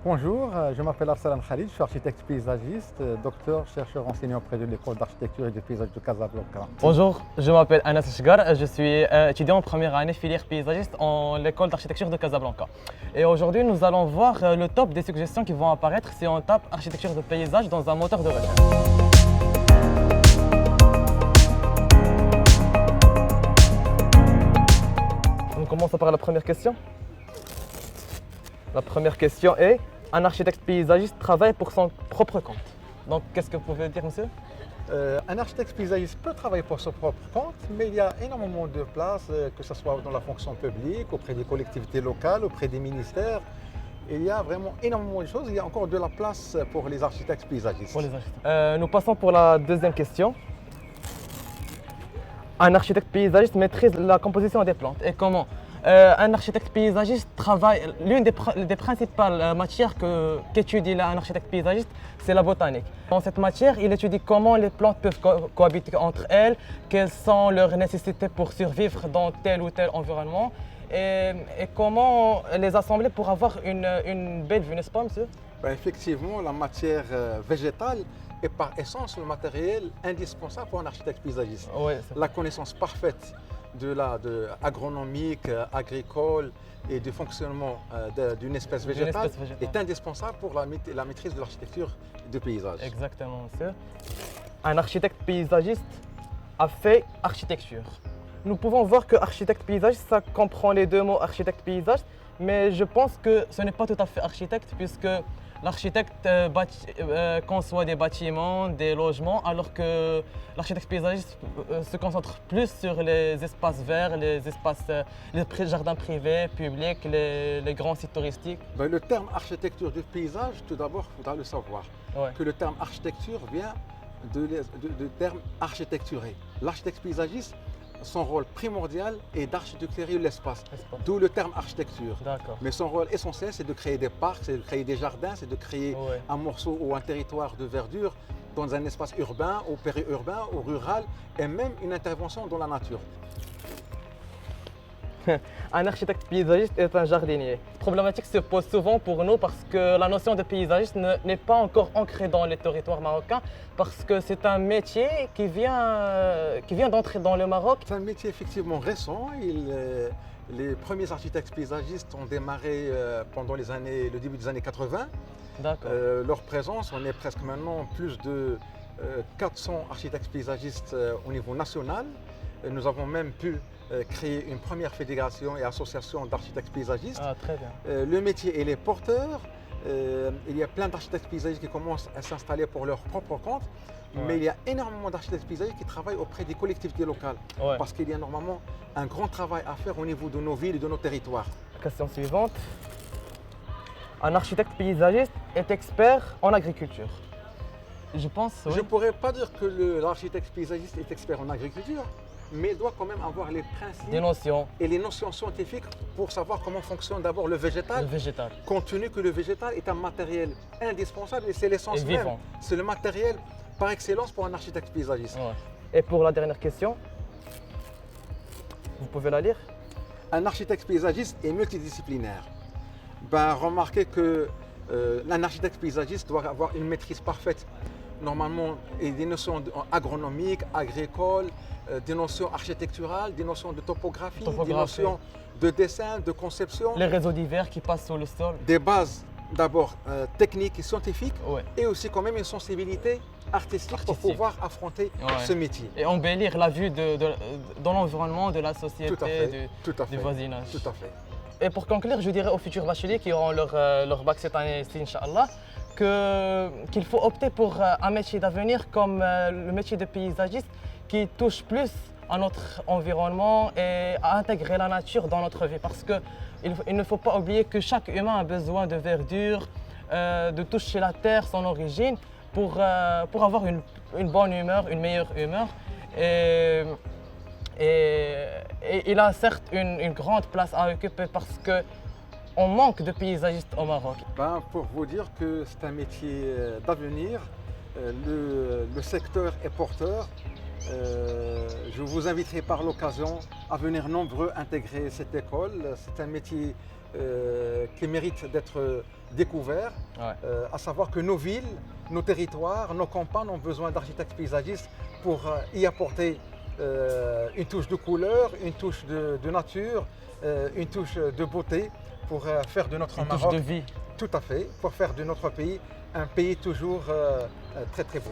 Bonjour, je m'appelle Arsalan Khalid, je suis architecte paysagiste, docteur, chercheur enseignant auprès de l'école d'architecture et de paysage de Casablanca. Bonjour, je m'appelle Anas Chgar, je suis étudiant en première année filière paysagiste en l'école d'architecture de Casablanca. Et aujourd'hui, nous allons voir le top des suggestions qui vont apparaître si on tape architecture de paysage dans un moteur de recherche. On commence par la première question. La première question est: un architecte paysagiste travaille pour son propre compte. Donc, qu'est-ce que vous pouvez dire, monsieur? Un architecte paysagiste peut travailler pour son propre compte, mais il y a énormément de places, que ce soit dans la fonction publique, auprès des collectivités locales, auprès des ministères. Il y a vraiment énormément de choses, il y a encore de la place pour les architectes paysagistes. Pour les architectes. Nous passons pour la deuxième question. Un architecte paysagiste maîtrise la composition des plantes. Et comment? Un architecte paysagiste travaille, l'une des principales matières qu'étudie un architecte paysagiste, c'est la botanique. Dans cette matière, il étudie comment les plantes peuvent cohabiter entre elles, quelles sont leurs nécessités pour survivre dans tel ou tel environnement, et comment les assembler pour avoir une belle vue, n'est-ce pas, monsieur? Effectivement, la matière végétale est par essence le matériel indispensable pour un architecte paysagiste. Oui, la connaissance parfaite de agronomique, agricole et du fonctionnement d'une espèce végétale est indispensable pour la maîtrise de l'architecture de paysage. Exactement, monsieur. Un architecte paysagiste a fait architecture. Nous pouvons voir que architecte paysagiste, ça comprend les deux mots architecte paysagiste, mais je pense que ce n'est pas tout à fait architecte, puisque l'architecte conçoit des bâtiments, des logements, alors que l'architecte paysagiste se concentre plus sur les espaces verts, les jardins privés, publics, les grands sites touristiques. Le terme architecture du paysage, tout d'abord, il faudra le savoir. Ouais. Que le terme architecture vient du terme architecturer. L'architecte paysagiste, son rôle primordial est d'architecturer l'espace, d'où le terme architecture. Mais son rôle essentiel, c'est de créer des parcs, c'est de créer des jardins, c'est de créer un morceau ou un territoire de verdure dans un espace urbain ou périurbain ou rural, et même une intervention dans la nature. Un architecte paysagiste est un jardinier. Cette problématique se pose souvent pour nous parce que la notion de paysagiste n'est pas encore ancrée dans les territoires marocains, parce que c'est un métier qui vient d'entrer dans le Maroc. C'est un métier effectivement récent. Les premiers architectes paysagistes ont démarré pendant le début des années 80. Leur présence, on est presque maintenant plus de 400 architectes paysagistes au niveau national. Nous avons même pu créer une première fédération et association d'architectes paysagistes. Ah, très bien. Le métier, il est porteur. Il y a plein d'architectes paysagistes qui commencent à s'installer pour leur propre compte. Mais il y a énormément d'architectes paysagistes qui travaillent auprès des collectivités locales. Parce qu'il y a normalement un grand travail à faire au niveau de nos villes et de nos territoires. Question suivante. Un architecte paysagiste est expert en agriculture. Je pense, oui. Je ne pourrais pas dire que l'architecte paysagiste est expert en agriculture, mais il doit quand même avoir les principes et les notions scientifiques pour savoir comment fonctionne d'abord le végétal. Compte tenu que le végétal est un matériel indispensable et c'est l'essence même. C'est le matériel par excellence pour un architecte paysagiste. Et pour la dernière question, vous pouvez la lire? Un architecte paysagiste est multidisciplinaire. Remarquez que un architecte paysagiste doit avoir une maîtrise parfaite, normalement, et des notions agronomiques, agricoles, des notions architecturales, des notions de topographie, des notions de dessin, de conception. Les réseaux divers qui passent sur le sol. Des bases d'abord techniques et scientifiques, et aussi quand même une sensibilité artistique. Pour pouvoir affronter ce métier. Et embellir la vue dans l'environnement, de la société, du voisinage. Tout à fait. Et pour conclure, je dirais aux futurs bacheliers qui auront leur bac cette année-ci, Inch'Allah, qu'il faut opter pour un métier d'avenir comme le métier de paysagiste, qui touche plus à notre environnement et à intégrer la nature dans notre vie. Parce qu'il ne faut pas oublier que chaque humain a besoin de verdure, de toucher la terre, son origine, pour avoir une bonne humeur, une meilleure humeur. Et il a certes une grande place à occuper parce qu'on manque de paysagistes au Maroc. Pour vous dire que c'est un métier d'avenir, le secteur est porteur. Je vous inviterai par l'occasion à venir nombreux intégrer cette école. C'est un métier qui mérite d'être découvert, à savoir que nos villes, nos territoires, nos campagnes ont besoin d'architectes paysagistes pour y apporter une touche de couleur, une touche de nature, une touche de beauté pour faire de notre Maroc… Une touche de vie. Tout à fait, pour faire de notre pays un pays toujours très très beau.